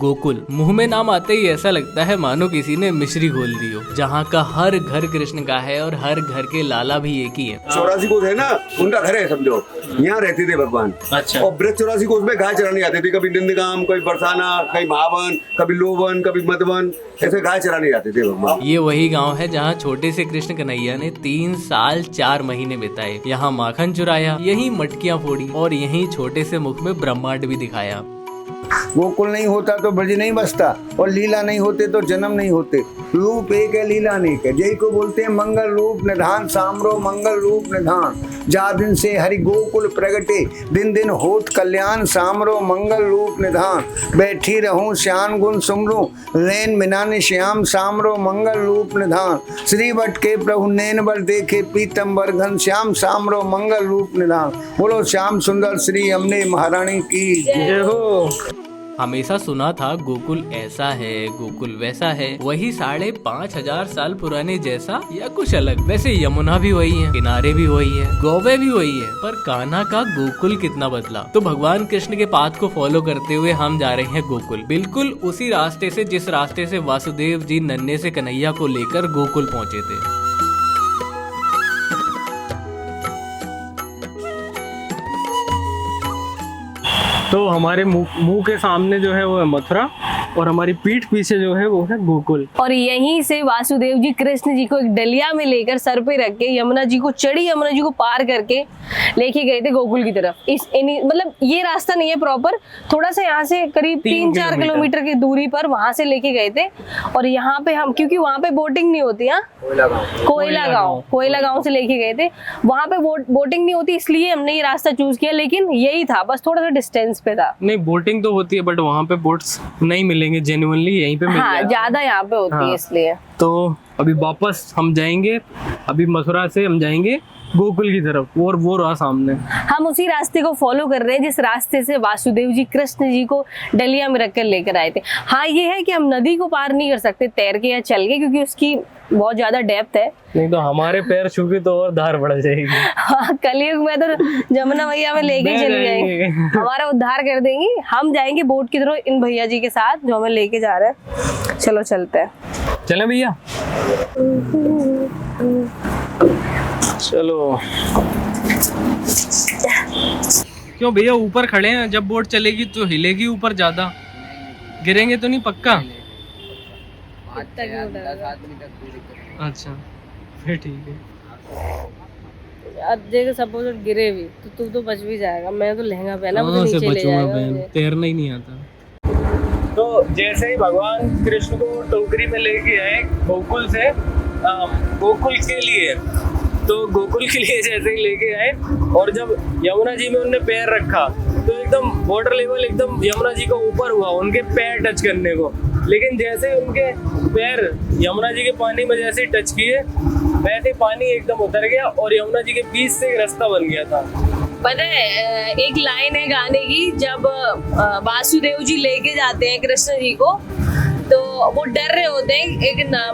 गोकुल। मुंह में नाम आते ही ऐसा लगता है मानो किसी ने मिश्री घोल दी हो। जहाँ का हर घर कृष्ण का है और हर घर के लाला भी एक ही है। 84 कोस है ना, उनका घर है समझो, यहाँ रहते थे भगवान। अच्छा। और ब्रज 84 कोस में गाय चराने आते थे, कभी नंदगाम, कभी बरसाना, कभी महावन, कभी लोवन, कभी मधुवन, ऐसे गाय चराने जाते थे भगवान। ये वही गांव है जहाँ छोटे से कृष्ण कन्हैया ने 3 साल 4 महीने बिताए। यहाँ माखन चुराया, यही मटकियाँ फोड़ी और यही छोटे से मुख में ब्रह्मांड भी दिखाया। गोकुल नहीं होता तो ब्रज नहीं बसता, और लीला नहीं होते तो जन्म नहीं होते। रूप एक है, लीला अनेक है। जय को बोलते हैं मंगल रूप निधान, सामरो मंगल रूप निधान। जा दिन से हरि गोकुल प्रगटे, दिन दिन होत कल्याण, सामरो मंगल रूप निधान। बैठी रहूं श्याम गुण सुमरू, नैन मिनाने श्याम, सामरो मंगल रूप निधान। श्री वट के प्रभु नैन बर देखे, पीतम्बर घन श्याम, सामरो मंगल रूप निधान। बोलो श्याम सुंदर श्री अम्बे महारानी की जय हो। हमेशा सुना था गोकुल ऐसा है, गोकुल वैसा है, वही 5,500 साल पुराने जैसा या कुछ अलग। वैसे यमुना भी वही है, किनारे भी वही है, गोवे भी वही है, पर कान्हा का गोकुल कितना बदला। तो भगवान कृष्ण के पाथ को फॉलो करते हुए हम जा रहे हैं गोकुल, बिल्कुल उसी रास्ते से जिस रास्ते से वासुदेव जी नन्हे से कन्हैया को लेकर गोकुल पहुँचे थे। तो हमारे मुंह के सामने जो है वो है मथुरा, और हमारी पीठ पीछे जो है वो है गोकुल। और यहीं से वासुदेव जी कृष्ण जी को एक डलिया में लेकर सर पे रख के यमुना जी को चढ़ी, यमुना जी को पार करके लेके गए थे गोकुल की तरफ। मतलब ये रास्ता नहीं है प्रॉपर, थोड़ा सा यहाँ से करीब 3-4 किलोमीटर की दूरी पर वहां से लेके गए थे। और यहाँ पे हम, क्योंकि वहाँ पे बोटिंग नहीं होती, कोयला गाँव से लेके गए थे। वहाँ पे बोटिंग नहीं होती, इसलिए हमने ये रास्ता चूज किया। लेकिन यही था, बस थोड़ा सा डिस्टेंस पे था। नहीं, बोटिंग तो होती है बट वहाँ पे बोट्स नहीं मिलेंगे, जेन्युइनली यहीं पे मिल हाँ, ज्यादा यहाँ पे होती है इसलिए। तो अभी वापस हम जाएंगे, अभी मथुरा से हम जाएंगे गोकुल की तरफ, और वो रहा सामने। हम उसी रास्ते को फॉलो कर रहे हैं जिस रास्ते से वासुदेव जी कृष्ण जी को डलिया में रखकर लेकर आए थे। हाँ, ये है कि हम नदी को पार नहीं कर सकते तैर के या चल के, क्योंकि उसकी बहुत ज्यादा डेप्थ है। नहीं तो हमारे पैर छूके तो और धार बढ़ जाएगी। हाँ, कलयुग में तो जमुना मैया में लेके चले जाएंगे, हमारा उद्धार कर देंगी। हम जाएंगे बोट की तरफ इन भैया जी के साथ जो हमें लेके जा रहे हैं। चलो चलते हैं। चले भैया, चलो। क्यों भैया, ऊपर खड़े हैं, जब बोट चलेगी तो हिलेगी ऊपर, ज्यादा गिरेंगे तो नहीं? पक्का? अच्छा, फिर ठीक है। अब देखो, सपोज गिरे भी तो तू तो बच भी जाएगा, मैं तो लहंगा पहना, मुझे नीचे ले जाएगा। तैरना ही नहीं आता। तो जैसे ही भगवान कृष्ण को टोकरी में लेके आए गोकुल से, गोकुल के लिए, तो गोकुल के लिए जैसे ही लेके आए, और जब यमुना जी में उन्होंने पैर रखा तो एकदम वाटर लेवल एकदम यमुना जी को ऊपर हुआ उनके पैर टच करने को। लेकिन जैसे उनके पैर यमुना जी के पानी में जैसे टच किए, वैसे पानी एकदम उतर गया और यमुना जी के बीच से एक रास्ता बन गया था। पता है, एक लाइन है गाने की, जब वासुदेव जी लेके जाते हैं कृष्ण जी को, तो वो डर रहे होते हैं।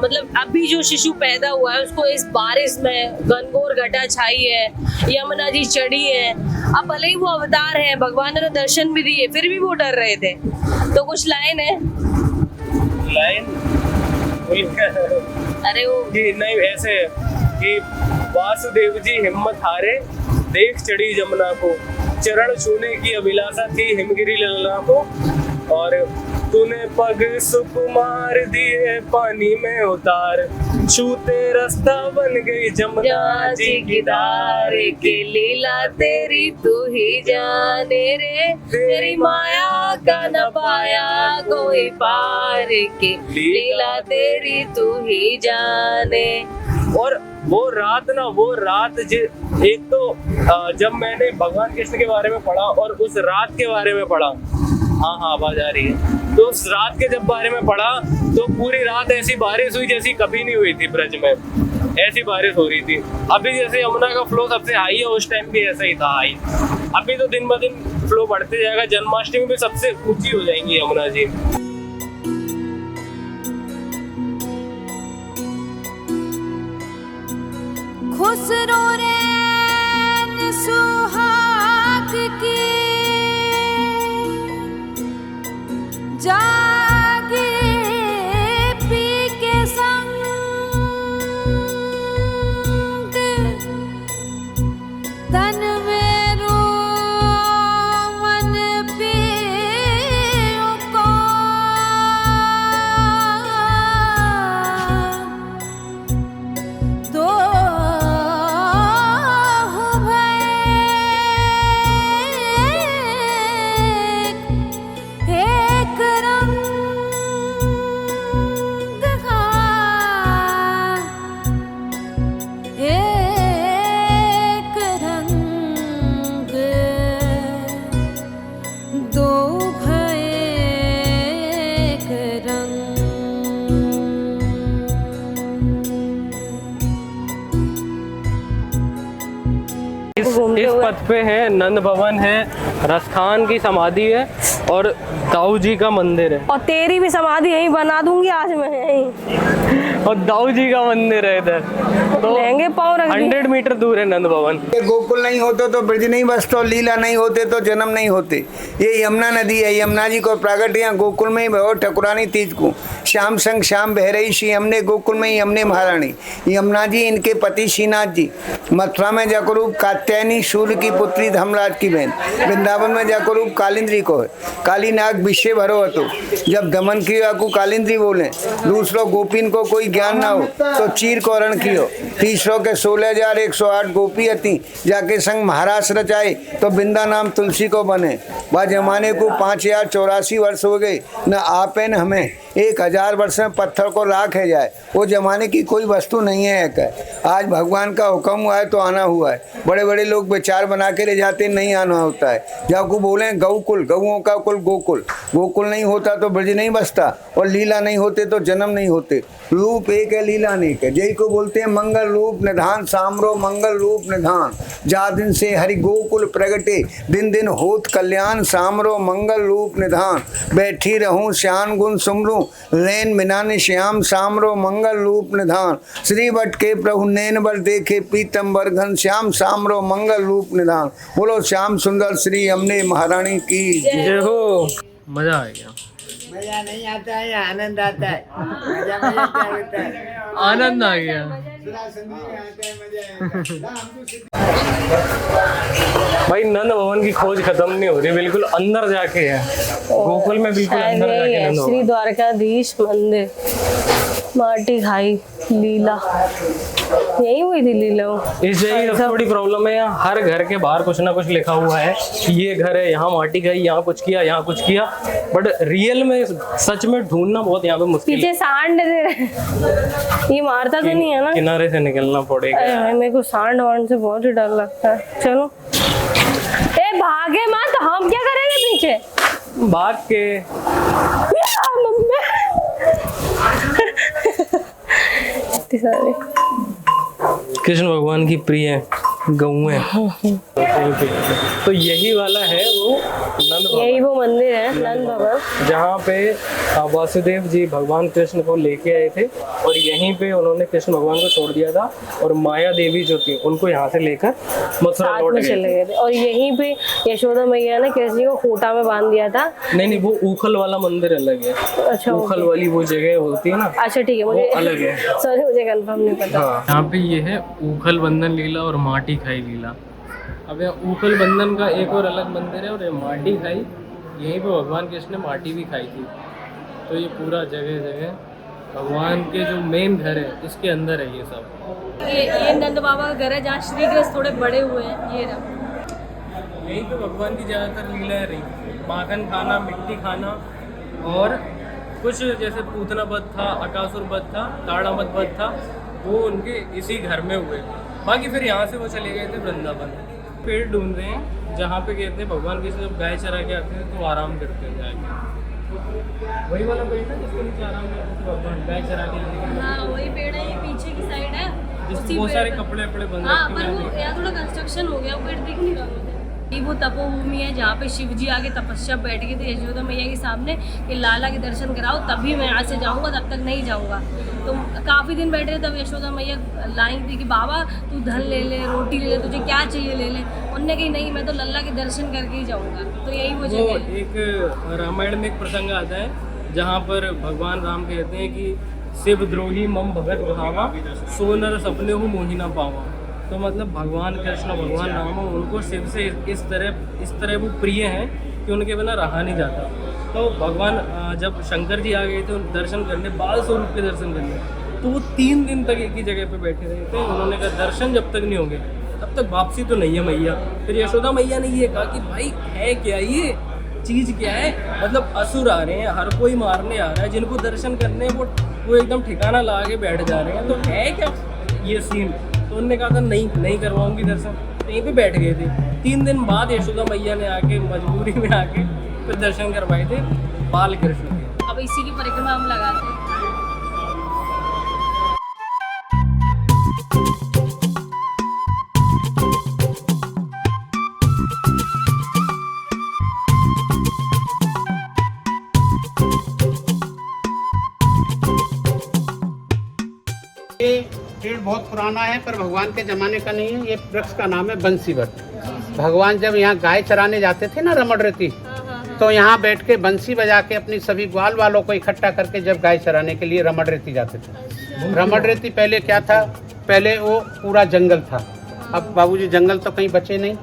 मतलब अभी जो शिशु पैदा हुआ है उसको इस बारिश में घनघोर घटा छाई है, यमुना जी चढ़ी है। अब भले ही वो अवतार है, भगवान ने दर्शन भी दिए, फिर भी वो डर रहे थे। तो कुछ लाइन है, अरे वो कि नहीं, ऐसे कि वासुदेव जी हिम्मत हारे, देख चढ़ी जमुना को, चरण छूने की अभिलाषा थी हिमगिरी ललना को, और तूने पग सुकुमार दिए पानी में उतार, छूते रास्ता बन गई जमुना जी की धार की, लीला तेरी तू ही जाने रे, तेरी माया का न पाया कोई पार की, लीला तेरी तू ही जाने। और वो रात एक तो जब मैंने भगवान कृष्ण के बारे में पढ़ा और उस रात के बारे में पढ़ा, हाँ आवाज आ रही है, तो उस रात के जब बारे में पढ़ा तो पूरी रात ऐसी बारिश हुई जैसी कभी नहीं हुई थी ब्रज में, ऐसी बारिश हो रही थी। अभी जैसे यमुना का फ्लो सबसे हाई है, उस टाइम भी ऐसा ही था हाई। अभी तो दिन ब दिन फ्लो बढ़ते जाएगा, जन्माष्टमी भी सबसे ऊंची हो जाएंगी यमुना जी। खुसरो रैन सुहाग की जा एक रंग दो भय एक रंग। इस पथ पे है नंद भवन है, रसखान की समाधि है और दाऊ जी का मंदिर है। और तेरी भी समाधि यहीं बना दूंगी आज मैं यहीं। और दाऊ जी का मंदिर है इधर, तो लहंगे पाँव रख दिए। 100 मीटर दूर है नंद भवन। ये गोकुल नहीं होते तो ब्रज नहीं बसता और लीला नहीं होते तो जन्म नहीं होते। ये यमुना नदी है, यमुना जी को प्रकट यहाँ गोकुल में ही भगो ठकुरानी तीज को। श्याम संग श्याम बह रही श्री यमुने गोकुल में यमुने महारानी। यमुना जी इनके पति श्रीनाथ जी, मथुरा में जगरूप कात्यायनी सूर्य की पुत्री धर्मराज की बहन, वृंदावन में जगरूप कालिंद्री को है। काली नाग विषय भरो हतो, जब दमन किया को कालिंद्री बोले। दूसरों गोपीन को कोई ज्ञान ना हो तो चीर को रण कियो। तीसरों के 16,108 गोपी अति, जाके संग महाराज रचाए तो बिंदा नाम तुलसी को बने। वह जमाने को 5,084 वर्ष हो गए, न आपे न हमें 1,000 वर्ष में पत्थर को राख है जाए। वो जमाने की कोई वस्तु नहीं है एक है। आज भगवान का हुक्म हुआ है तो आना हुआ है। बड़े बड़े लोग विचार बना के ले जाते, नहीं आना होता है। जब को बोले गौकुल, गौओं का कुल गोकुल। गोकुल नहीं होता तो ब्रज नहीं बसता और लीला नहीं होते तो जन्म नहीं होते। रूप एक है, लीला अनेक है। जय को बोलते हैं मंगल रूप निधान, सामरो मंगल रूप निधान। जा दिन से हरि गोकुल प्रगटे, दिन दिन होत कल्याण, सामरो मंगल रूप निधान। बैठी रहूं श्याम गुण सुमरू, नैन मिनाने श्याम, सामरो मंगल रूप निधान। श्री भट्ट के प्रभु नैन बर देखे, पीतम्बर घन श्याम, सामरो मंगल रूप निधान। बोलो श्याम सुंदर श्री यमुने महारानी की जय हो। मजा आ गया। मजा नहीं आता है, आनंद आता है। मजा मजा क्या होता है, आनंद आ गया। भाई नंद भवन की खोज खत्म नहीं हो रही, बिल्कुल अंदर जाके है गोकुल में, बिल्कुल अंदर जाके नंद श्री भवन। द्वारकाधीश मंदिर, माटी खाई लीला, यही हुई थी लीला। इस जगह सबसे बड़ी प्रॉब्लम है, यहाँ हर घर के बाहर कुछ ना कुछ लिखा हुआ है कि ये घर है, यहाँ माटी गई, यहाँ कुछ किया, यहाँ कुछ किया, बट रियल में सच में ढूंढना बहुत यहाँ पे मुश्किल है। पीछे सांड दे रहे, ये मारता तो नहीं है ना? किनारे से निकलना पड़ेगा। अरे भाई मेरे को सांड वांड से बहुत ही डर लगता है। चलो ए भागे मत, हम क्या करेंगे पीछे भाग के। सारे कृष्ण भगवान की प्रिय गौएं। तो यही वाला है वो नंद भवन, यही वो मंदिर है नंद भवन, जहाँ पे वासुदेव जी भगवान कृष्ण को लेके आए थे और यहीं पे उन्होंने कृष्ण भगवान को छोड़ दिया था और माया देवी जो थी उनको यहाँ से लेकर मथुरा साथ लौट में चले गए। गए थे। और यहीं पे यशोदा मैया ने कृष्ण जी को खूंटा में बांध दिया था। नहीं, वो ऊखल वाला मंदिर अलग है। अच्छा ऊखल वाली वो जगह होती है ना, अच्छा ठीक है, वो मुझे अलग है। सॉरी मुझे कंफर्म नहीं पता। हाँ, यहाँ पे ये है ऊखल बंधन लीला और माटी खाई लीला। अब यहाँ ऊखल बंधन का एक और अलग मंदिर है और ये माटी खाई, यहीं पे भगवान कृष्ण ने माटी भी खाई थी। तो ये पूरा जगह जगह भगवान के जो मेन घर है इसके अंदर है ये सब। ये नंद बाबा का घर है जहाँ श्री कृष्ण थोड़े बड़े हुए हैं। ये रहा, यहीं पे भगवान की ज़्यादातर लीलाएं रही, माखन खाना, मिट्टी खाना और कुछ जैसे पूतना वध था, अकासुर वध था, ताड़ा वध था, वो उनके इसी घर में हुए। बाकी फिर यहाँ से वो चले गए थे वृंदावन। पेड़ ढूंढ रहे हैं जहाँ पे कहते हैं भगवान कृष्ण जब गाय चरा के आते हैं तो आराम करते हैं जाके। वही वाला पेड़ था जिसके नीचे आराम करते थे भगवान गाय चरा के लेके। हाँ वही पेड़ है, ये पीछे की साइड है। जिसमें बहुत सारे कपड़े वपड़े बंद हाँ रखे पर हुए वो हैं। यहाँ थोड़ा कंस्ट्रक्शन हो गया, वो पेड़ दिख नहीं रहा मुझे। ये वो तपोभूमि है जहाँ पे शिव जी आके तपस्या बैठ गए थे यशोदा मैया के सामने कि लाला के दर्शन कराओ तभी मैं यहाँ से जाऊँगा, तब तक नहीं जाऊँगा। तो काफ़ी दिन बैठे तब यशोदा मैया लाई थी कि बाबा तू धन ले ले, रोटी ले ले, तुझे क्या चाहिए ले ले। उनने कही नहीं, मैं तो लल्ला के दर्शन करके ही जाऊँगा। तो यही वो जगह है। एक रामायण में एक प्रसंग आता है जहाँ पर भगवान राम कहते हैं कि शिव द्रोही मम भगत भावा, सो नर सपने हो मोहिना पावा। तो मतलब भगवान कृष्ण, भगवान राम, उनको शिव से इस तरह वो प्रिय हैं कि उनके बिना रहा नहीं जाता। तो भगवान जब शंकर जी आ गए थे दर्शन करने, बाल स्वरूप के दर्शन करने, तो वो 3 दिन तक एक ही जगह पे बैठे रहे थे। उन्होंने कहा दर्शन जब तक नहीं होंगे तब तक वापसी तो नहीं है मैया। फिर यशोदा मैया ने ये कहा कि भाई है क्या ये चीज़, क्या है, मतलब असुर आ रहे हैं, हर कोई मारने आ रहा है, जिनको दर्शन करने वो एकदम ठिकाना ला के बैठ जा रहे हैं, तो है क्या ये सीन। तो उन्होंने कहा था नहीं करवाऊंगी दर्शन, यहीं पे बैठ गए थे। 3 दिन बाद यशोदा मैया ने आके मजबूरी में आके फिर दर्शन करवाए थे बाल कृष्ण के। अब इसी की परिक्रमा हम लगाते हैं। ये पेड़ बहुत पुराना है पर भगवान के जमाने का नहीं है। ये वृक्ष का नाम है बंसीवट। भगवान जब यहाँ गाय चराने जाते थे ना रमणरती, तो यहाँ बैठ के बंसी बजा के अपनी सभी ग्वाल वालों को इकट्ठा करके जब गाय चराने के लिए रमणरती जाते थे। रमणरती पहले क्या था, पहले वो पूरा जंगल था। अब बाबूजी जंगल तो कहीं बचे नहीं,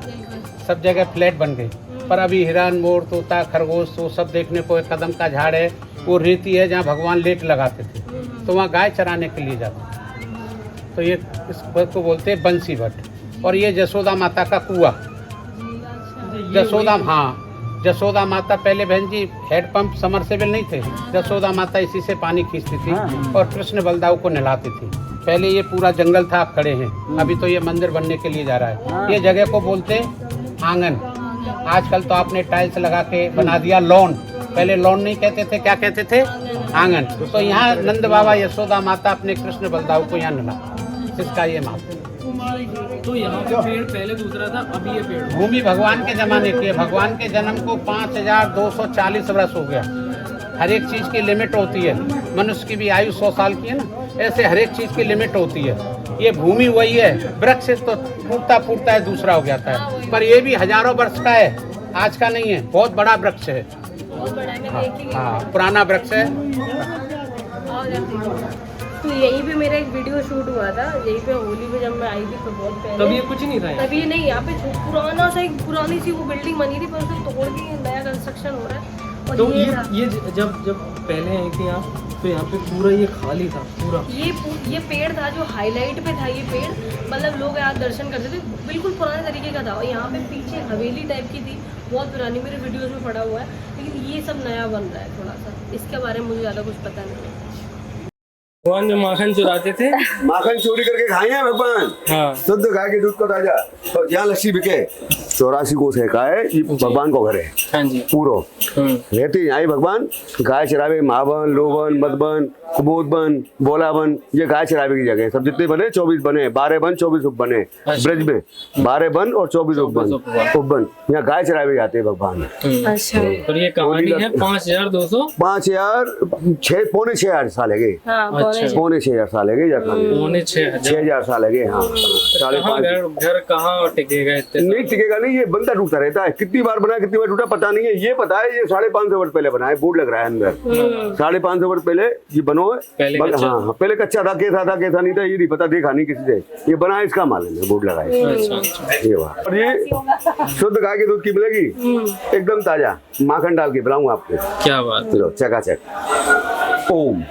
सब जगह फ्लैट बन गए। पर अभी हिरन, मोर, तोता, खरगोश वो सब देखने को, एक कदम का झाड़ है, वो रेती है जहाँ भगवान लेट लगाते थे, तो वहाँ गाय चराने के लिए जाते थे। तो ये इस वट को बोलते हैं बंसी वट। और ये जसोदा माता का कुआं, जसोदा माता पहले बहन जी हैंडपंप समरसेबल नहीं थे, जसोदा माता इसी से पानी खींचती थी और कृष्ण बलदाऊ को नहलाती थी। पहले ये पूरा जंगल था, आप खड़े हैं, अभी तो ये मंदिर बनने के लिए जा रहा है। ये जगह को बोलते आंगन। आजकल तो आपने टाइल्स लगा के बना दिया लॉन, पहले लॉन नहीं कहते थे, क्या कहते थे, आंगन। तो यहाँ नंद बाबा यशोदा माता अपने कृष्ण बलदाऊ को यहाँ नहला, इसका ये माता। तो यहाँ पे पेड़ पहले दूसरा था, अभी ये पेड़ भूमि भगवान के जमाने की है। भगवान के जन्म को 5240 वर्ष हो गया। हर एक चीज की लिमिट होती है। मनुष्य की भी आयु 100 साल की है ना, ऐसे हर एक चीज की लिमिट होती है। ये भूमि वही है, वृक्ष तो फूटता है, दूसरा हो जाता है, पर ये भी हजारों वर्ष का है, आज का नहीं है। बहुत बड़ा वृक्ष है, हाँ पुराना वृक्ष है। तो यहीं पे मेरा एक वीडियो शूट हुआ था, यहीं पे होली पे जब मैं आई थी तो बहुत पहले। तब ये कुछ नहीं था, तभी नहीं, यहाँ पे पुराना सा एक पुरानी सी वो बिल्डिंग बनी थी, पर उसे तोड़ के नया कंस्ट्रक्शन हो रहा है। और तो था। ये जब पहले आई थी यहाँ, तो यहाँ पे पूरा ये खाली था पूरा। ये पेड़ था जो हाईलाइट पे था। ये पेड़ मतलब लोग यहाँ दर्शन करते थे, बिल्कुल पुराने तरीके का था। और यहाँ पे पीछे हवेली टाइप की थी, बहुत पुरानी, मेरे वीडियोस में पड़ा हुआ है। लेकिन ये सब नया बन रहा है थोड़ा सा, इसके बारे में मुझे ज़्यादा कुछ पता नहीं है। भगवान जो माखन चुराते थे, माखन चोरी करके खाए हैं भगवान। हाँ। शुद्ध गाय के दूध को ताजा। तो यहाँ लस्सी बिके 84 कोस है का है, ये भगवान को घर है हाँ जी पूरो। रहते यहाँ ही भगवान गाय चरावे, महावन, लोवन, मधबन, कुबोधबन, बोलावन, ये गाय चरावे की जगह है। सब जितने बने 24 बने, 12 बन 24 उपबने ब्रज में, 12 बन और 24 उपबन। यहाँ गाय चरावे जाते हैं भगवान। अच्छा। और ये कहानी है 5200 पौने 6,000 साल है, पौने 6,000 साल है, पौने 6,000 साल है। हाँ, घर कहाँ टिकेगा इतने? नहीं टिकेगा नहीं, ये बनता टूटता रहता है। कितनी बार बना, कितनी बार टूटा पता नहीं है। ये पता है ये 550 वर्ष पहले बना है, बोर्ड लग रहा है अंदर। 550 वर्ष पहले ये बनो है। हाँ, पहले कच्चा था, कैसा था कैसा नहीं था ये नहीं पता, देखा नहीं किसी से। ये बना है, इसका मालूम है, बोर्ड लगा है। ये बात। और ये शुद्ध गाय के दूध की मिलेगी, एकदम ताजा, माखन डाल के पिलाऊंगा आपको। क्या बात। लो चकाचक। ओम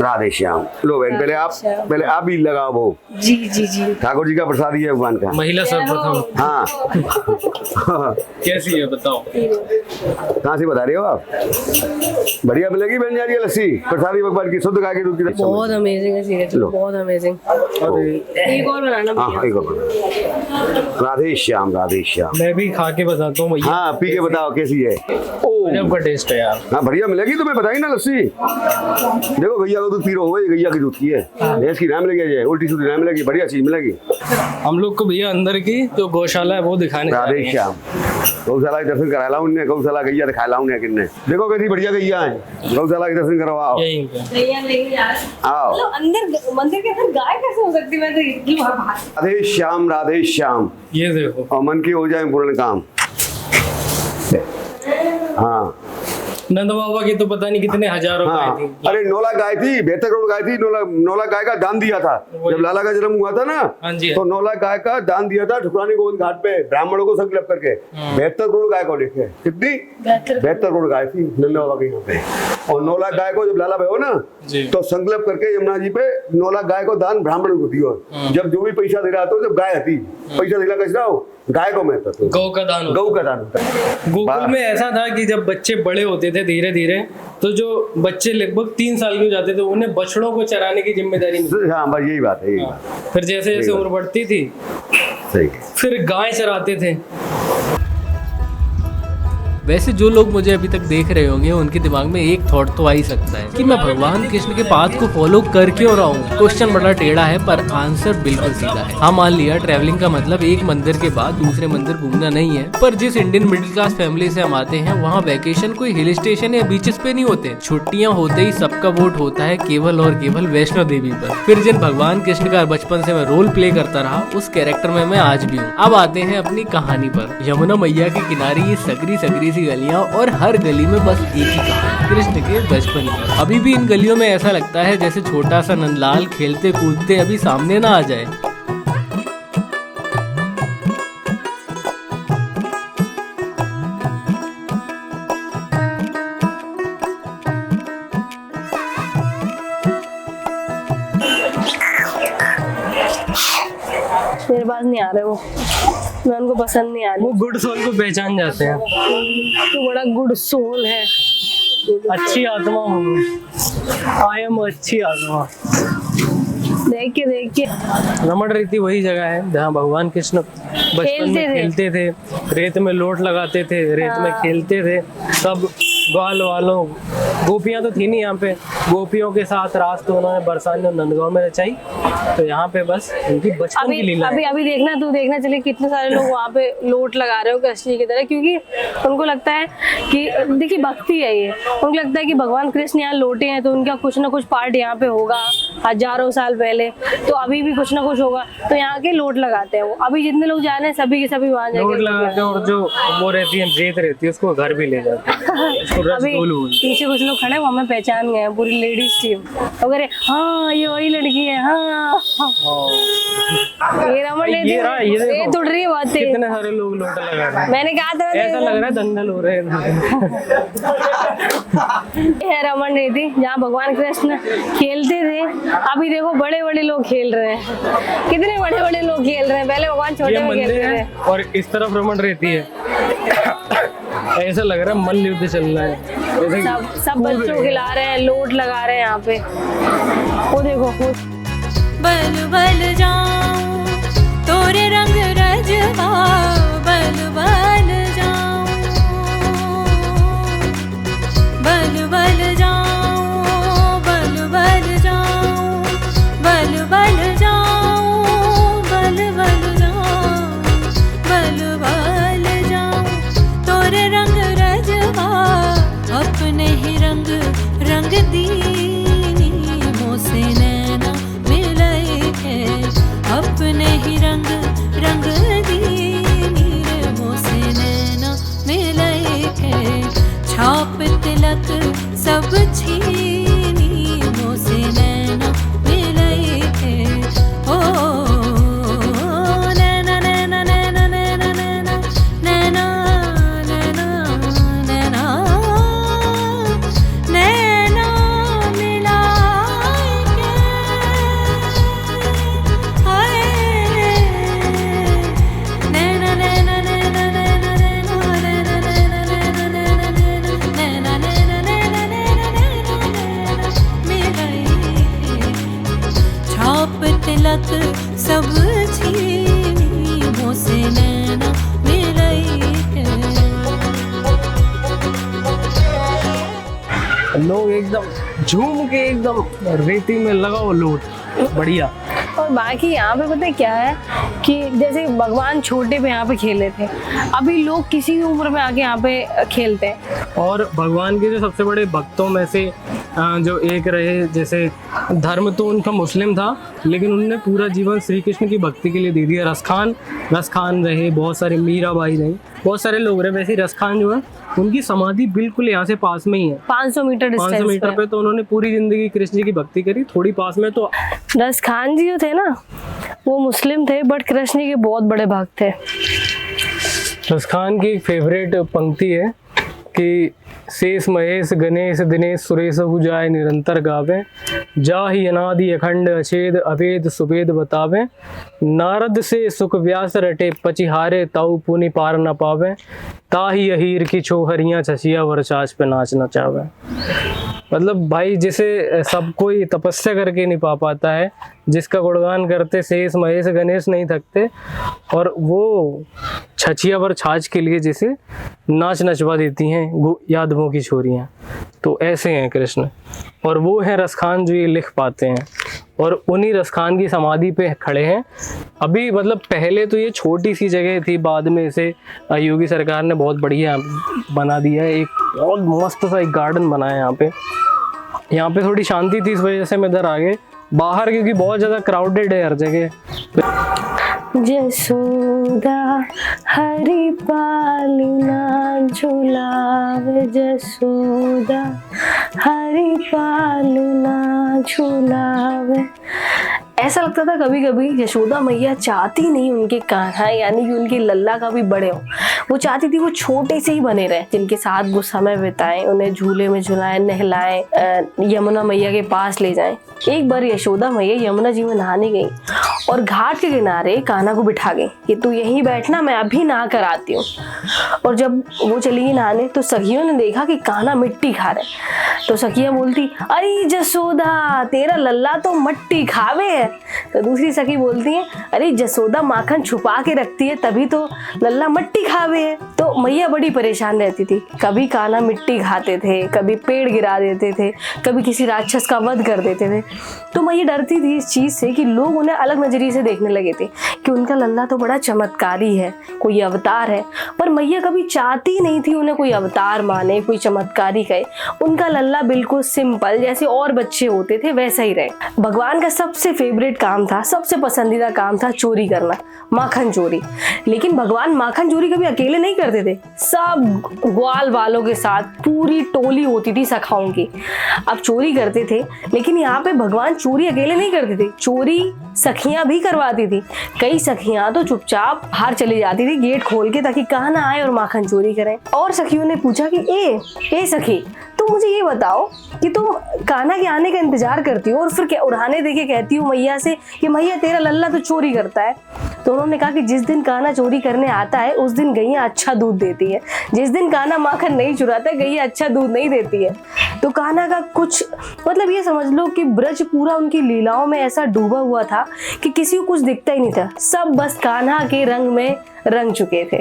राधे श्याम। लो बहन, पहले आप भी लगाओ वो। जी जी जी। ठाकुर जी का प्रसाद ही है भगवान का। महिला सर्वप्रथम। हाँ। कैसी है बताओ? कहाँ से बता रहे हो आप? बढ़िया मिलेगी बहन जा रही है लस्सी, प्रसादी भगवान की, शुद्ध गाय के दूध की। बहुत अमेजिंग है सीरियसली, बहुत अमेजिंग। एक और बनाना। हाँ एक और। राधे श्याम राधे श्याम। मैं भी खा के बताता हूँ भैया। हाँ पी के बताओ कैसी है। गजब का टेस्ट है यार। हाँ बढ़िया मिलेगी, तुम्हें बताई ना लस्सी। देखो गैया का दूध पी रहे हो, ये गैया की दूध की है, भैंस की ना मिलेगी, उल्टी सीधी ना मिलेगी, बढ़िया चीज मिलेगी। हम लोग को भैया अंदर की जो गौशाला है वो दिखाने। राधे श्याम। गौशाला के दर्शन करा लाऊं, गौशाला गैया दिखा लाऊं किन्ने। देखो कैसी बढ़िया गैया है, गौशाला के दर्शन करवाओ। आओ। अंदर मंदिर के अंदर गाय कैसे हो सकती है? राधे श्याम राधे श्याम। ये देखो, और मन की हो जाए पूर्ण काम। हाँ नंद बाबा की तो पता नहीं कितने हजारों गाय हाँ। थी। अरे 9 लाख गाय थी, 72 करोड़ गाय थी। 9 लाख गाय का दान दिया था जब लाला का जन्म हुआ था ना। हाँ जी। तो 9 लाख गाय का दान दिया था ठुकरानी गोविंद घाट पे ब्राह्मणों को संकल्प करके। 72 करोड़ गाय को लेके, कितनी 72 करोड़ गाय थी नंद बाबा के यहाँ पे। और 9 लाख गाय को जब लाला भाई हो ना, तो संकल्प करके यमुना जी पे 9 लाख गाय को दान ब्राह्मणों को दियो। जब जो भी पैसा दे रहा था, जब गाय थी पैसा दिला कैसा हो, गाय को महत्व तो गौ का दान होता गौ का दान होता है। गोकुल में ऐसा था कि जब बच्चे बड़े होते थे धीरे धीरे, तो जो बच्चे लगभग 3 साल के हो जाते थे उन्हें बछड़ों को चराने की जिम्मेदारी मिली। हाँ बस यही बात है, यही बात। फिर जैसे जैसे उम्र बढ़ती थी सही। फिर गाय चराते थे। वैसे जो लोग मुझे अभी तक देख रहे होंगे उनके दिमाग में एक थॉट तो आ ही सकता है कि मैं भगवान कृष्ण के पाथ को फॉलो कर क्यों रहा हूँ। क्वेश्चन बड़ा टेढ़ा है पर आंसर बिल्कुल सीधा है। हाँ मान लिया ट्रैवलिंग का मतलब एक मंदिर के बाद दूसरे मंदिर घूमना नहीं है, पर जिस इंडियन मिडिल क्लास फैमिली से हम आते हैं वहाँ वैकेशन कोई हिल स्टेशन या बीचेस पे नहीं होते। छुट्टियाँ होते ही सबका वोट होता है केवल और केवल वैष्णो देवी पर। फिर जिन भगवान कृष्ण का बचपन से मैं रोल प्ले करता रहा उस कैरेक्टर में मैं आज भी हूँ। अब आते हैं अपनी कहानी पर। यमुना मैया के किनारे ये सकरी सकरी सी गलियां और हर गली में बस एक ही कहानी, कृष्ण के बचपन की। अभी भी इन गलियों में ऐसा लगता है जैसे छोटा सा नंदलाल खेलते कूदते अभी सामने ना आ जाए। मेरे पास नहीं आ रहे वो, मैं उनको पसंद नहीं आ रही। वो गुड सोल को पहचान जाते हैं। तो बड़ा गुड सोल है। अच्छी आत्मा हूँ, आई एम अच्छी आत्मा। देख के रमण रीति वही जगह है जहाँ भगवान कृष्ण बचपन में खेलते थे, रेत में लोट लगाते थे, रेत में खेलते थे। तब ग्वाल वालों, गोपियां तो थी नहीं यहाँ पे, गोपियों के साथ रात तो उन्होंने बरसाने और नंदगांव में रचाई। तो यहाँ पे बस उनकी बचपन की लीला है। अभी देखना, तू देखना चले कितने सारे लोग वहाँ पे लोट लगा रहे हो कृष्ण जी की तरह, क्योंकि उनको लगता है कि देखिए भक्ति है ये, उनको लगता है कि भगवान कृष्ण यहाँ लोटे हैं तो उनका कुछ ना कुछ पार्ट यहाँ पे होगा हजारों साल पहले, तो अभी भी कुछ ना कुछ होगा, तो यहाँ के लोट लगाते हैं वो। अभी जितने लोग जा रहे हैं सभी के सभी वहाँ लोट जाके लगाते हैं। और जो वो रहती है रेत रहती है उसको घर भी ले जाते हैं। अभी पीछे कुछ लोग खड़े वो हमें पहचान गए, पूरी लेडीज टीम वगैरह। हाँ ये वही लड़की है। हाँ ये रमन ये उड़ रही है बहुत तेज। कितने सारे लोग लोटा लगा रहे हैं। मैंने कहा था ऐसा लग रहा है दंगल हो रहे हैं। है रमन रेती जहाँ भगवान कृष्ण खेलते थे। अभी देखो बड़े बड़े लोग खेल रहे हैं, कितने बड़े बड़े लोग खेल रहे हैं। पहले भगवान छोटे में खेलते थे और इस तरफ रमन रहती है। ऐसा लग रहा है मल्ल युद्ध चल रहा है। सब बच्चों खिला रहे हैं, लोट लगा रहे हैं यहाँ पे। वो देखो बल बल जाऊं तोरे रंग रजवा, बल बल जाऊं, बल बल जाऊं, बल बल जाऊं, बल बल जाऊं, बल बल जाऊं, बल बल जाऊं तोरे रंग रजवा, अपने ही रंग रंग दीनी मोसे नैना मिलाए के, अपने ही रंग रंग दीनी मोसे नैना मिलाए के, छाप तिलक सब छीनी मोसे नैना मिलाए के। ओ नैना नैना नैना नैना नैना नैना नैना नैना नैना मिलाए के, हाय नैना नैना नैना नैना नैना नैना नैना नैना नैना नैना नैना नैना मिलाए के, छाप तिलक सब छीनी मोसे नैना मिलाए के। लोग एकदम झूम के एकदम रेती में लगाओ लोट, बढ़िया। और बाकी यहाँ पे पता है क्या है कि जैसे भगवान छोटे पे यहाँ पे खेले थे, अभी लोग किसी भी उम्र में आके यहाँ पे खेलते हैं। और भगवान के जो सबसे बड़े भक्तों में से जो एक रहे, जैसे धर्म तो उनका मुस्लिम था लेकिन उन्होंने पूरा जीवन श्री कृष्ण की भक्ति के लिए दे दिया। रसखान रहे, बहुत सारे मीराबाई रहे, बहुत सारे लोग रहे। वैसे रसखान जो है उनकी समाधि बिल्कुल यहाँ से पास में ही है, 500 मीटर 500 मीटर पे। तो उन्होंने पूरी जिंदगी कृष्ण जी की भक्ति करी, थोड़ी पास में। तो रसखान जी जो थे ना वो मुस्लिम थे बट कृष्ण जी के बहुत बड़े भक्त थे। रसखान की एक फेवरेट पंक्ति है कि शेष महेश गणेश दिनेश सुरेश जाय निरंतर गावे, जाहि अनादि अखंड अछेद अभेद सुभेद बतावे, नारद से सुख व्यास रटे पचिहारे ताऊ पुनि पार न पावे, ताहि अहीर की छोहरियाँ छछिया वरचाच पे नाच नचावे। मतलब भाई जिसे सब कोई तपस्या करके नहीं पा पाता है, जिसका गुणगान करते शेष महेश गणेश नहीं थकते, और वो छछिया पर छाछ के लिए जिसे नाच नचवा देती हैं यादवों की छोरियाँ। तो ऐसे हैं कृष्ण, और वो हैं रसखान जो ये लिख पाते हैं, और उन्हीं रसखान की समाधि पे खड़े हैं अभी। मतलब पहले तो ये छोटी सी जगह थी, बाद में इसे योगी सरकार ने बहुत बढ़िया बना दिया है। एक बहुत मस्त सा एक गार्डन बनाया है यहाँ पे थोड़ी शांति थी, इस वजह से मैं इधर आ गए बाहर, क्योंकि बहुत ज़्यादा क्राउडेड है हर जगह। जसोदा हरि पालना झुलावे, जसोदा हरि पालना झुलावे। ऐसा लगता था कभी कभी यशोदा मैया चाहती नहीं उनके कान्हा यानी कि उनके लल्ला का भी बड़े हो, वो चाहती थी वो छोटे से ही बने रहे, जिनके साथ वो समय बिताएं, उन्हें झूले में झुलाएं, नहलाएं, यमुना मैया के पास ले जाएं। एक बार यशोदा मैया यमुना जी में नहाने गई और घाट के किनारे कान्हा को बिठा गई कि तू यहीं बैठना, मैं अभी नहा कर आती हूँ। और जब वो चली गई नहाने तो सखियों ने देखा कि कान्हा मिट्टी खा रहे, तो सखियाँ बोलती अरे जसोदा तेरा लल्ला तो मट्टी खावे है। तो दूसरी सखी बोलती है अरे जसोदा माखन छुपा के रखती है तभी तो लल्ला मट्टी खावे है। तो मैया बड़ी परेशान रहती थी, कभी कान्हा मिट्टी खाते थे, कभी पेड़ गिरा देते थे, कभी किसी राक्षस का वध कर देते थे। तो मैया डरती थी इस चीज से कि लोग उन्हें अलग नजरिए से देखने लगे थे कि उनका लल्ला तो बड़ा चमत्कारी है, कोई अवतार है। पर मैया कभी चाहती नहीं थी उन्हें कोई अवतार माने, कोई चमत्कारी कहे। उनका लल्ला बिल्कुल सिंपल जैसे और बच्चे होते थे वैसा ही रहे। भगवान का सबसे फेवरेट काम था, सबसे पसंदीदा काम था चोरी करना, माखन चोरी। लेकिन भगवान माखन चोरी कभी अकेले नहीं करते थे, सब ग्वाल वालों के साथ पूरी टोली होती थी सखाओं की, अब चोरी करते थे। लेकिन यहाँ पे भगवान चोरी अकेले नहीं करते थे, चोरी सखियां भी करवाती थी। कई सखियां तो चुपचाप बाहर चली जाती थी गेट खोल के ताकि कान्हा आए और माखन चोरी करें। और सखियों ने पूछा कि ए सखी तुम मुझे ये बताओ कि तुम कान्हा के आने का इंतजार करती हो और फिर क्या उड़ाने देके कहती हो मैया से कि मैया तेरा लल्ला तो चोरी करता है। तो उन्होंने कहा कि जिस दिन कान्हा चोरी करने आता है उस दिन गैया अच्छा दूध देती है, जिस दिन कान्हा माखन नहीं चुराता गैया अच्छा दूध नहीं देती है। तो कान्हा का कुछ मतलब ये समझ लो कि ब्रज पूरा उनकी लीलाओं में ऐसा डूबा हुआ था कि किसी को कुछ दिखता ही नहीं था, सब बस कान्हा के रंग में रंग चुके थे।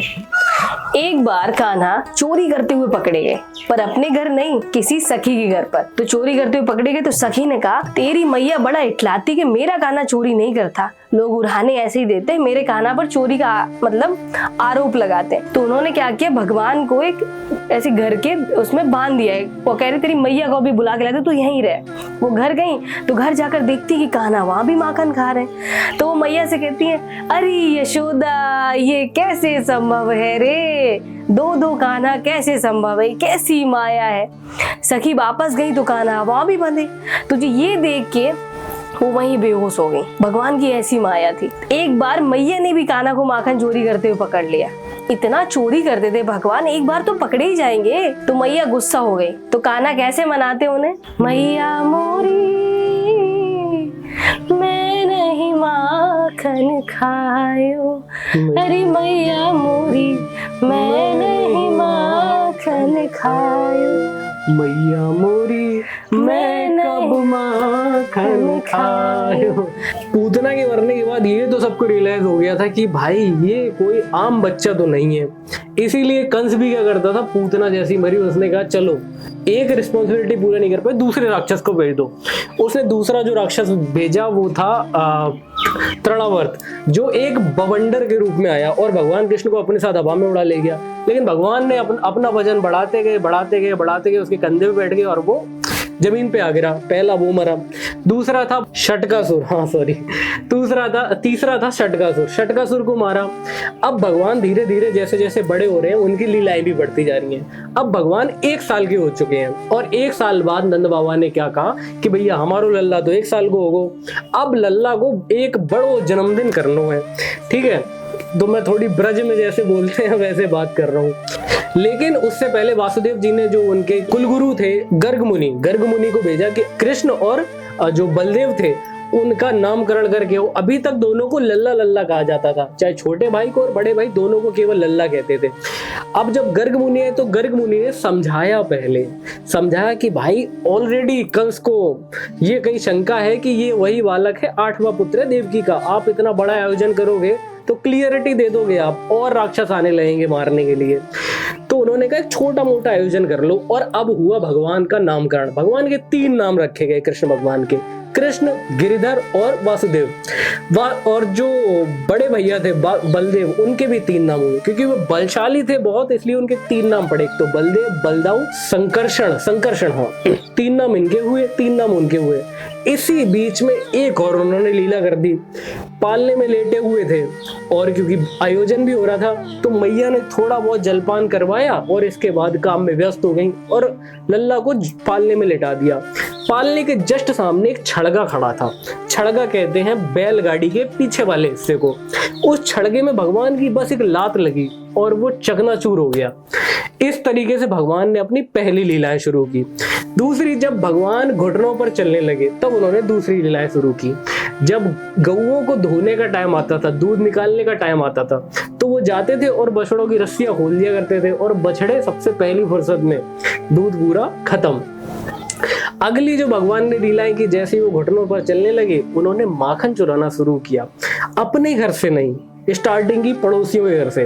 एक बार कान्हा चोरी करते हुए पकड़े गए, पर अपने घर नहीं किसी सखी के घर पर। तो चोरी करते हुए पकड़े गए तो सखी ने कहा तेरी मैया बड़ा इटलाती कि मेरा कान्हा चोरी नहीं करता, लोग उड़ाने ऐसे ही देते, मेरे कान्हा पर चोरी का मतलब आरोप लगाते। तो उन्होंने क्या किया, भगवान को एक ऐसे घर के उसमें बांध दिया है। वो कह रही तेरी मैया को भी बुला के लाते, तू यहीं रहे। वो घर गई तो घर जाकर देखती कि कान्हा वहां भी माखन खा रहे। तो वो मैया से कहती है अरे यशोदा ये कैसे संभव है रे, दो कान्हा कैसे संभव है, कैसी माया है। सखी वापस गई तो कान्हा वहां भी बंधे। तुझे ये देख के वो वहीं बेहोश हो गई। भगवान की ऐसी माया थी। एक बार मैया ने भी कान्हा को माखन चोरी करते हुए पकड़ लिया। इतना चोरी करते थे भगवान, एक बार तो पकड़े ही जाएंगे। तो मैया गुस्सा हो गई। तो कान्हा कैसे मनाते उन्हें, मैया मोरी मैं नहीं माखन खायो, अरे मैया मोरी मैं नहीं माखन खायो, मैया मोरी मैं कब माखन खायो। पूतना के मरने के बाद ये तो सबको रियलाइज हो गया था कि भाई ये कोई आम बच्चा तो नहीं है। इसीलिए कंस भी क्या करता था, पूतना जैसी मरी उसने कहा चलो एक रिस्पॉन्सिबिलिटी पूरा नहीं कर पाए दूसरे राक्षस को भेज दो। उसने दूसरा जो राक्षस भेजा वो था तृणावर्त, जो एक बवंडर के रूप में आया और भगवान कृष्ण को अपने साथ हवा में उड़ा ले गया। लेकिन भगवान ने अपना वजन बढ़ाते गए उसके कंधे पे बैठ गए और वो जमीन पे आ गिरा। पहला वो मरा। दूसरा था षटकासुर, तीसरा था षटकासुर को मारा। अब भगवान धीरे धीरे जैसे जैसे बड़े हो रहे हैं उनकी लीलाएं भी बढ़ती जा रही हैं। अब भगवान 1 साल के हो चुके हैं और 1 साल बाद नंद बाबा ने क्या कहा कि भैया हमारो लल्ला तो 1 साल को होगो, अब लल्ला को एक बड़ो जन्मदिन करना है, ठीक है। तो मैं थोड़ी ब्रज में जैसे बोलते हैं वैसे बात कर रहा हूँ। लेकिन उससे पहले वासुदेव जी ने जो उनके कुलगुरु थे गर्ग मुनि को भेजा कि कृष्ण और जो बलदेव थे उनका नामकरण करके हो। अभी तक दोनों को लल्ला लल्ला कहा जाता था, चाहे छोटे भाई को और बड़े भाई दोनों को केवल लल्ला कहते थे। अब जब गर्ग मुनि है तो गर्ग मुनि ने समझाया कि भाई ऑलरेडी कंस को ये कहीं शंका है कि ये वही बालक है, 8वां पुत्र है देवकी का। आप इतना बड़ा आयोजन करोगे तो क्लियरिटी दे दोगे आप, और राक्षस आने लगेंगे मारने के लिए। तो उन्होंने कहा छोटा मोटा आयोजन कर लो। और अब हुआ भगवान का नामकरण। भगवान के 3 नाम रखे गए कृष्ण भगवान के, कृष्ण, गिरिधर और वासुदेव। और जो बड़े भैया थे बलदेव, उनके भी 3 नाम हुए क्योंकि वो बलशाली थे बहुत, इसलिए उनके 3 नाम पड़े। एक तो बलदेव, बलदाऊ, संकर्षण। हाँ, 3 नाम इनके हुए, 3 नाम उनके हुए। इसी बीच में एक और उन्होंने लीला कर दी। पालने में लेटे हुए थे और क्योंकि आयोजन भी हो रहा था तो मैया ने थोड़ा बहुत जलपान करवाया और इसके बाद काम में व्यस्त हो गई और लल्ला को पालने में लेटा दिया। पालने के जस्ट सामने एक छड़गा खड़ा था। छड़गा कहते हैं बैलगाड़ी के पीछे वाले हिस्से को। उस छड़गे में भगवान की बस एक लात लगी और वो चकनाचूर हो गया। इस तरीके से भगवान ने अपनी पहली लीलाएं शुरू की। दूसरी, जब भगवान घुटनों पर चलने लगे तब उन्होंने दूसरी लीलाएं शुरू की। जब गऊओं को धोने का टाइम आता था, दूध निकालने का टाइम आता था, तो वो जाते थे और बछड़ों की रस्सियां खोल दिया करते थे और बछड़े सबसे पहली फुर्सत में दूध पूरा खत्म। अगली जो भगवान ने लीलाएं की, जैसे ही वो घुटनों पर चलने लगे उन्होंने माखन चुराना शुरू किया। अपने घर से नहीं, स्टार्टिंग की पड़ोसियों के घर से।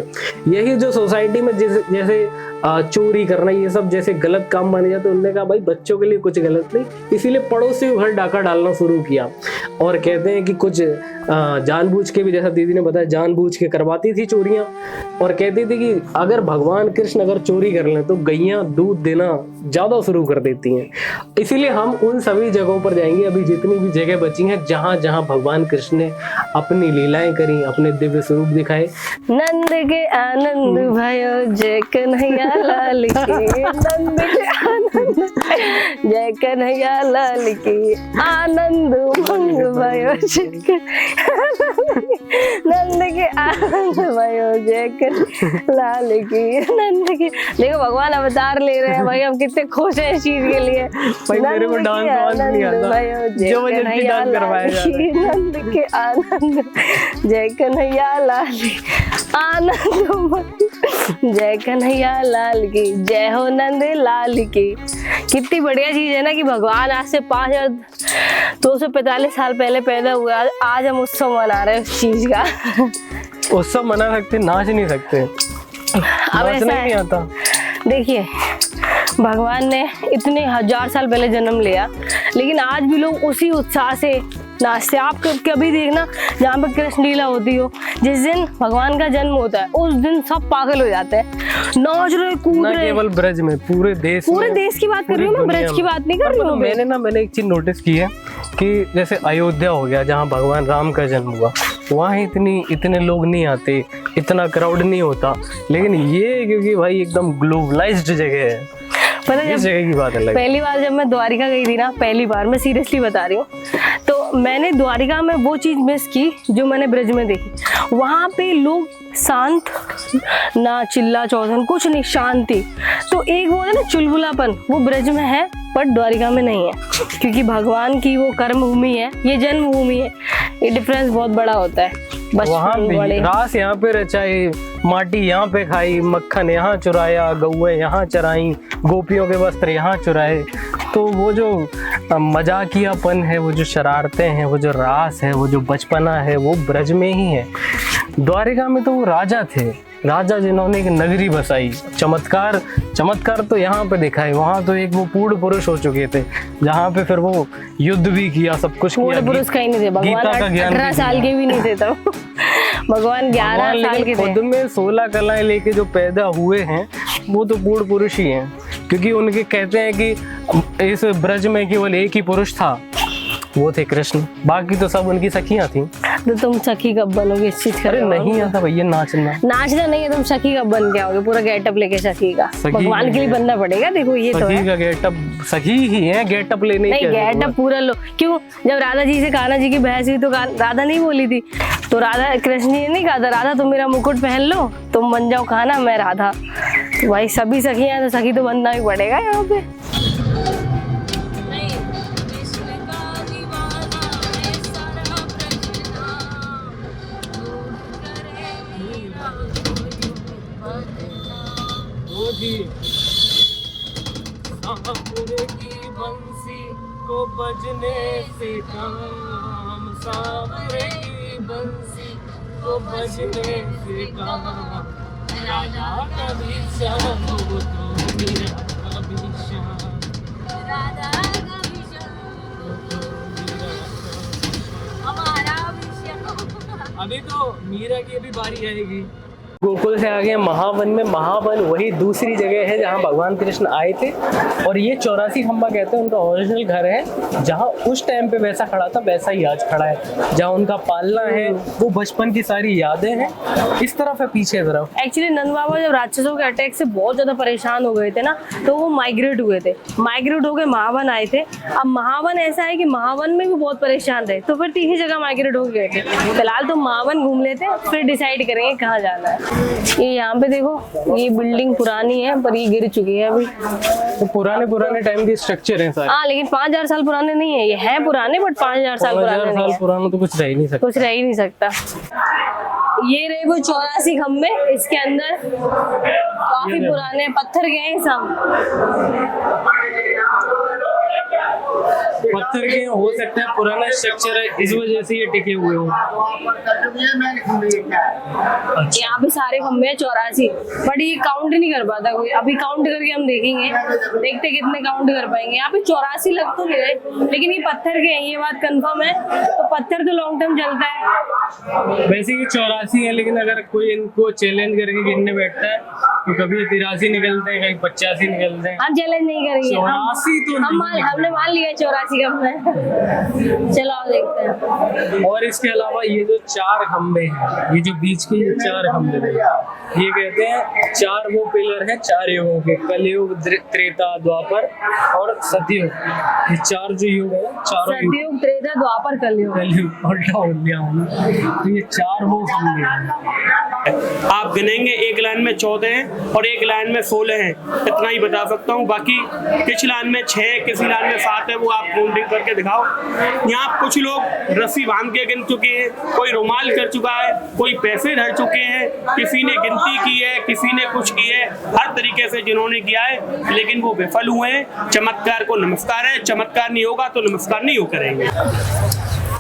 यही जो सोसाइटी में जैसे चोरी करना ये सब जैसे गलत काम माने जाते, उन्होंने कहा भाई बच्चों के लिए कुछ गलत नहीं, इसीलिए पड़ोसियों के घर डाका डालना शुरू किया। और कहते हैं कि कुछ जानबूझ के भी, जैसा दीदी ने बताया, जानबूझ के करवाती थी चोरियां। और कहती थी कि अगर भगवान कृष्ण अगर चोरी कर लें तो गैयां दूध देना ज्यादा शुरू कर देती हैं। इसीलिए हम उन सभी जगहों पर जाएंगे, अभी जितनी भी जगह बची हैं जहां जहां भगवान कृष्ण ने अपनी लीलाएं करी, अपने दिव्य स्वरूप दिखाए। नंद के आनंद भयो जय कन्हैया लाल की, नंद के आनंद जय कन्हैया लाल की, आनंद उमंग भयो जय नंद के आनंद भयो जय कन्हैया लाल की, नंद के। देखो भगवान अवतार ले रहे हैं भाई, हम कितने खुश हैं इस चीज के लिए। भाई मेरे को डांस नहीं आता, जो मुझे डांस करवाया जा रहा है। नंद के आनंद जय कन्हैया लाल, आनंद जय कन्हैया लाल की, जय हो नंद लाल की। कितनी बढ़िया चीज है ना कि भगवान आज से 5245 साल पहले पैदा हुआ। आज हम उत्सव मना रहे हैं उस चीज का। उत्सव मना सकते, नाच नहीं सकते। अब ऐसा नहीं आता। देखिए भगवान ने इतने 1000 साल पहले जन्म लिया, लेकिन आज भी लोग उसी उत्साह से नाचते। आप कभी देखना जहाँ पे कृष्ण लीला होती हो, जिस दिन भगवान का जन्म होता है उस दिन सब पागल हो जाते हैं, नाच रहे, कूद रहे। केवल ब्रज में, पूरे देश की बात कर रही हूँ मैं, ब्रज की बात नहीं कर रही हूँ। मैंने एक चीज नोटिस की है कि जैसे अयोध्या हो गया जहाँ भगवान राम का जन्म हुआ, वहाँ इतने लोग नहीं आते, इतना क्राउड नहीं होता। लेकिन ये क्योंकि भाई एकदम ग्लोबलाइज्ड जगह है, इस जगह की बात अलग। पहली बार जब मैं द्वारिका गई थी ना, पहली बार, मैं सीरियसली बता रही हूँ, तो मैंने द्वारिका में वो चीज मिस की जो मैंने ब्रज में देखी। वहाँ पे लोग शांत, ना चिल्ला चौधन, कुछ नहीं, शांति। तो एक वो है ना चुलबुलापन, वो ब्रज में है बट द्वारिका में नहीं है, क्योंकि भगवान की वो कर्म भूमि है, ये जन्म भूमि है। ये डिफरेंस बहुत बड़ा होता है। वहाँ भी रास यहाँ पे रचाई, माटी यहाँ पे खाई, मक्खन यहाँ चुराया, गौएं यहाँ चराई, गोपियों के वस्त्र यहाँ चुराए। तो वो जो मजाकियापन है, वो जो शरारतें हैं, वो जो रास है, वो जो बचपना है, वो ब्रज में ही है। द्वारिका में तो वो राजा थे, राजा जिन्होंने एक नगरी बसाई। चमत्कार तो यहाँ पे दिखाए, वहाँ तो एक वो पूर्ण पुरुष हो चुके थे, जहाँ पे फिर वो युद्ध भी किया, सब कुछ किया। पूर्ण पुरुष कहीं नहीं थे, भगवान 18 साल के भी नहीं थे तब। भगवान 11 साल के थे। खुद में 16 कलाएं लेके जो पैदा हुए हैं वो तो पूर्ण पुरुष ही हैं, क्योंकि उनके कहते हैं कि इस ब्रज में केवल एक ही पुरुष था, वो थे कृष्ण, बाकी तो सब उनकी सखियां थी। तो तुम सखी कब बनोगे इस चीज? अरे नहीं आता भैया, नाचना नहीं है, तुम सखी कब बन के आओगे? पूरा गेटअप लेके सखी का, भगवान के लिए बनना पड़ेगा। देखो ये तो है, गेटअप सखी ही है, गेटअप लेने नहीं, गेटअप पूरा लो। क्यों? जब राधा जी से कान्हा जी की बहस हुई तो राधा नहीं बोली थी तो राधा कृष्ण जी ने नहीं कहा था राधा तुम मेरा मुकुट पहन लो, तुम बन जाओ खाना, मैं राधा। तो भाई सभी सखियां तो सखी तो बनना ही पड़ेगा यहाँ पे। सांवरे की बंसी को बजने से काम, सांवरे की बंसी को बजने से काम, राधा कभी श्याम वो तो मीरा कभी श्याम, राधा कभी श्याम वो तो मीरा कभी श्याम, हमारा भी श्याम। अभी तो मीरा की अभी बारी आएगी। गोकुल से आगे महावन में, महावन वही दूसरी जगह है जहाँ भगवान कृष्ण आए थे, और ये 84 खंबा कहते हैं उनका ओरिजिनल घर है, जहाँ उस टाइम पे वैसा खड़ा था वैसा ही आज खड़ा है, जहाँ उनका पालना है, वो बचपन की सारी यादें हैं। इस तरफ है पीछे तरफ। एक्चुअली नंद बाबा जब राक्षसों के अटैक से बहुत ज्यादा परेशान हो गए थे ना, तो वो माइग्रेट हुए थे, माइग्रेट होकर महावन आए थे। अब महावन ऐसा है कि महावन में भी बहुत परेशान थे, तो फिर तीसरी जगह माइग्रेट हो गए थे। फिलहाल तो महावन घूम लेते हैं, फिर डिसाइड करेंगे कहाँ जाना है। ये यहाँ पे देखो, ये बिल्डिंग पुरानी है पर ये गिर चुकी है अभी। तो पुराने टाइम के स्ट्रक्चर हैं सारे। हाँ, लेकिन 5000 साल पुराने नहीं है, ये है पुराने बट 5000 साल पुराने नहीं है। पुराना तो कुछ रह ही नहीं सकता। कुछ रह ही नहीं सकता। ये रहे वो 84 खम्बे, इसके अंदर काफी पुराने पत्थर के हैं सब। पत्थर के हो सकता है, पुराना स्ट्रक्चर है इस वजह से ये टिके हुए हो। यहाँ पे सारे खम्बे हैं 84, बट ये काउंट नहीं कर पाता कोई। अभी काउंट करके हम देखेंगे, देखते कितने काउंट कर पाएंगे। यहाँ पे 84 लग तो नहीं रहे, लेकिन ये पत्थर के हैं, ये बात कंफर्म है। तो पत्थर तो लॉन्ग टर्म चलता है। वैसे ये 84 है, लेकिन अगर कोई इनको चैलेंज करके गिनने बैठता है तो कभी 83 निकलते हैं, कहीं 85 निकलते हैं। हम चैलेंज नहीं करेंगे, 84 तो हमने मान लिया 84 का हमने। चलो आओ देखते हैं। और इसके अलावा ये जो 4 खंबे हैं, ये जो बीच के ये 4 खंबे हैं, ये कहते हैं 4 वो पिलर हैं 4 युगों के, कलयुग, त्रेता, द्वापर और सतयुग। ये 4 जो युग है, चारों सतयुग, त्रेता, द्वापर, कलयुग उल्टा हो गया हूँ। तो ये 4 वो खंबे हैं। आप गिनेंगे, एक लाइन में 14 हैं और एक लाइन में 16 हैं, इतना ही बता सकता हूँ। बाकी किसी लाइन में 6, किसी लाइन में 7 है, वो आप काउंटिंग करके दिखाओ। यहाँ कुछ लोग रस्सी बांध के गिन चुके हैं, कोई रुमाल कर चुका है, कोई पैसे धर चुके हैं, किसी ने गिनती की है, किसी ने कुछ की है, हर तरीके से जिन्होंने किया है, लेकिन वो विफल हुए हैं। चमत्कार को नमस्कार है, चमत्कार नहीं होगा तो नमस्कार नहीं हो करेंगे।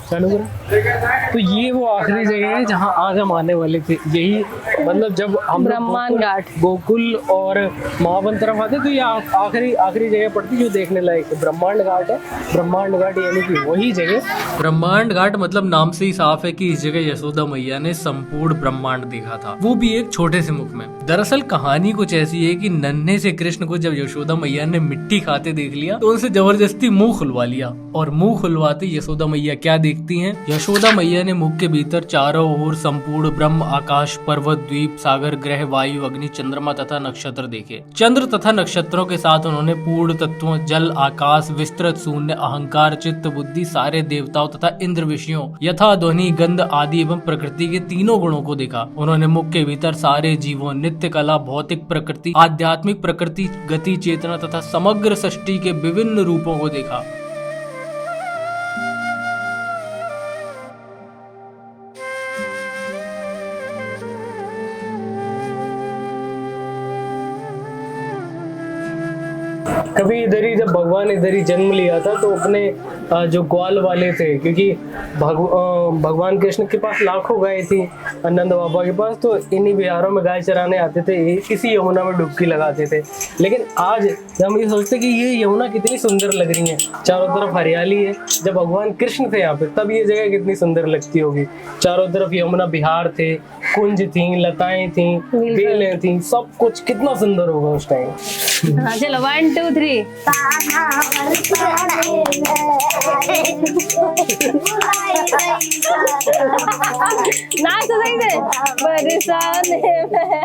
चालू करें। तो ये वो आखिरी जगह है जहाँ आज हम आने वाले थे। यही मतलब जब हम ब्रह्मांड घाट, गोकुल और महावन तरफ आते तो ये आखिरी जगह पड़ती जो देखने लायक ब्रह्मांड घाट है। ब्रह्मांड घाट यानी कि वही जगह। ब्रह्मांड घाट मतलब नाम से ही साफ है कि इस जगह यशोदा मैया ने संपूर्ण ब्रह्मांड देखा था, वो भी एक छोटे से मुख में। दरअसल कहानी कुछ ऐसी है कि नन्हे से कृष्ण को जब यशोदा मैया ने मिट्टी खाते देख लिया तो उनसे जबरदस्ती मुंह खुलवा लिया, और मुंह खुलवाते यशोदा मैया क्या देखती हैं? यशोदा मैया ने मुख के भीतर चारों ओर संपूर्ण ब्रह्म, आकाश, पर्वत, द्वीप, सागर, ग्रह, वायु, अग्नि, चंद्रमा तथा नक्षत्र देखे। चंद्र तथा नक्षत्रों के साथ उन्होंने पूर्ण तत्वों, जल, आकाश, विस्तृत शून्य, अहंकार, चित्त, बुद्धि, सारे देवताओं तथा इंद्र विषयों यथा ध्वनि, गंध आदि एवं प्रकृति के तीनों गुणों को देखा। उन्होंने मुख के भीतर सारे जीवों, नित्य कला, भौतिक प्रकृति, आध्यात्मिक प्रकृति, गति, चेतना तथा समग्र सृष्टि के विभिन्न रूपों को देखा। कभी इधर ही जब भगवान इधर ही जन्म लिया था तो अपने जो ग्वाल वाले थे, क्योंकि भगवान कृष्ण के पास लाखों गाय थी नंद बाबा के पास, तो इन्हीं बिहारों में गाय चराने आते थे, इसी यमुना में डुबकी लगाते थे। लेकिन आज जब हम ये सोचते कि ये यमुना कितनी सुंदर लग रही है, चारों तरफ हरियाली है, जब भगवान कृष्ण थे यहाँ पे तब ये जगह कितनी सुंदर लगती होगी। चारों तरफ यमुना बिहार थे, कुंज थी, लताएं थी, बेलें थी, सब कुछ कितना सुंदर होगा उस टाइम। हाँ चलो 1 2 3 नाच तो सही से। बरसाने में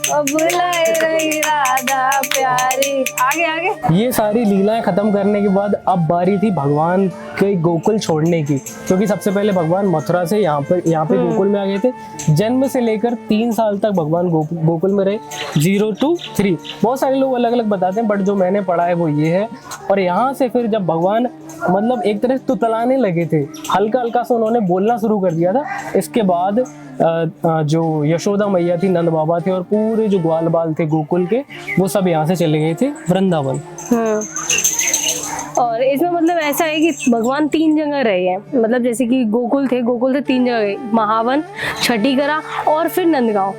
अब बुलाए रही राधा प्यारी। आगे आगे। ये सारी लीलाएं खत्म करने के बाद अब बारी थी भगवान के गोकुल छोड़ने की, क्योंकि सबसे पहले भगवान मथुरा से यहाँ पे गोकुल में आ गए थे। जन्म से लेकर 3 साल तक भगवान गोकुल में रहे, 0 to 3। बहुत सारे लोग अलग अलग बताते हैं, बट जो मैंने पढ़ा है वो ये है। और यहाँ से फिर जब भगवान मतलब एक तरह से तुतलाने लगे थे, हल्का हल्का से उन्होंने बोलना शुरू कर दिया था। इसके बाद जो यशोदा मैया थी, नंद बाबा थे और पूरे जो ग्वाल बाल थे गोकुल के, वो सब यहाँ से चले गए थे वृंदावन। और इसमें मतलब ऐसा है कि भगवान 3 जगह रहे हैं, मतलब जैसे कि गोकुल थे 3 जगह गए, महावन, छठीकरा और फिर नंदगांव।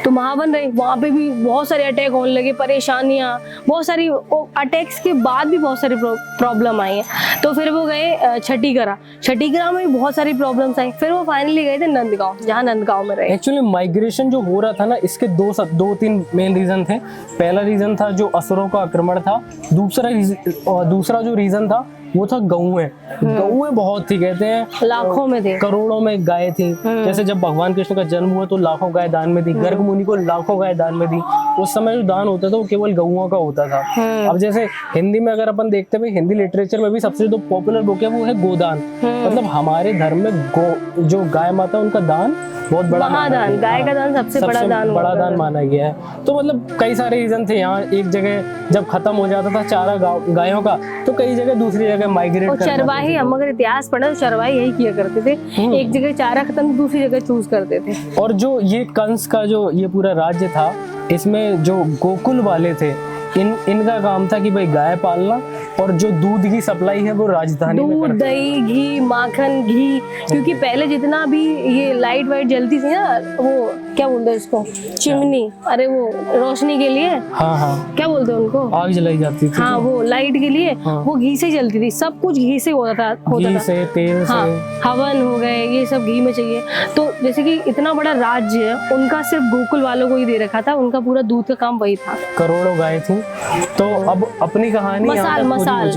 तो महावन रहे, वहाँ पे भी बहुत सारे अटैक होने लगे, परेशानियाँ, बहुत सारी अटैक्स के बाद भी बहुत सारी प्रॉब्लम आई है। तो फिर वो गए छठीकरा में भी बहुत सारी प्रॉब्लम्स आई। फिर वो फाइनली गए थे नंदगांव, जहाँ नंदगांव में रहे। एक्चुअली माइग्रेशन जो हो रहा था ना, इसके 2-3 मेन रीजन थे। पहला रीजन था जो असुरों का आक्रमण था, दूसरा जो रीजन था वो था गौएं बहुत थी, कहते हैं लाखों में थे, करोड़ों में गाय थी। जैसे जब भगवान कृष्ण का जन्म हुआ तो लाखों गाय दान में दी, गर्ग मुनि को लाखों गाय दान में दी। उस समय जो दान होता था वो केवल गौओं का होता था। अब जैसे हिंदी में अगर अपन देखते हैं, हिंदी लिटरेचर में भी सबसे जो पॉपुलर बुक है वो है गोदान। मतलब हमारे धर्म में जो गाय माता उनका दान बहुत बड़ा महादान, गाय का दान सबसे बड़ा दान माना गया है। तो मतलब कई सारे रीजन थे। यहाँ एक जगह जब खत्म हो जाता था चारा गायों का, तो कई जगह दूसरी जगह माइग्रेट और चरवाही, हम अगर इतिहास पढ़े तो चरवाही यही किया करते थे, एक जगह चारा खत्म दूसरी जगह चूज करते थे। और जो ये कंस का जो ये पूरा राज्य था, इसमें जो गोकुल वाले थे, इनका काम था कि भाई गाय पालना, और जो दूध की सप्लाई है वो राजधानी में दूध, दही, घी, माखन, घी। क्योंकि पहले जितना भी ये लाइट वाइट जलती थी ना, वो क्या बोलते हैं उसको, चिमनी, अरे वो रोशनी के लिए, हाँ क्या बोलते हैं उनको, आग जलाई जाती थी। हाँ, वो लाइट के लिए वो घी से जलती थी, सब कुछ घी से होता था। घी से, तेल से, हवन हो गए, ये सब घी में चाहिए। तो जैसे कि इतना बड़ा राज्य है, उनका सिर्फ गोकुल वालों को ही दे रखा था, उनका पूरा दूध का काम वही था। करोड़ों गाय थी। तो अब अपनी कहानी मशाल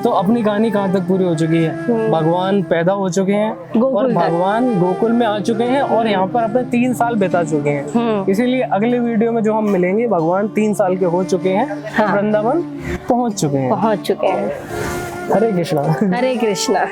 तो अपनी कहानी कहाँ तक पूरी हो चुकी है? भगवान पैदा हो चुके हैं और भगवान गोकुल में आ चुके हैं और यहाँ पर अपने 3 साल बिता चुके हैं। इसीलिए अगले वीडियो में जो हम मिलेंगे, भगवान 3 साल के हो चुके हैं, वृंदावन पहुँच चुके हैं। हरे कृष्णा। हरे कृष्णा।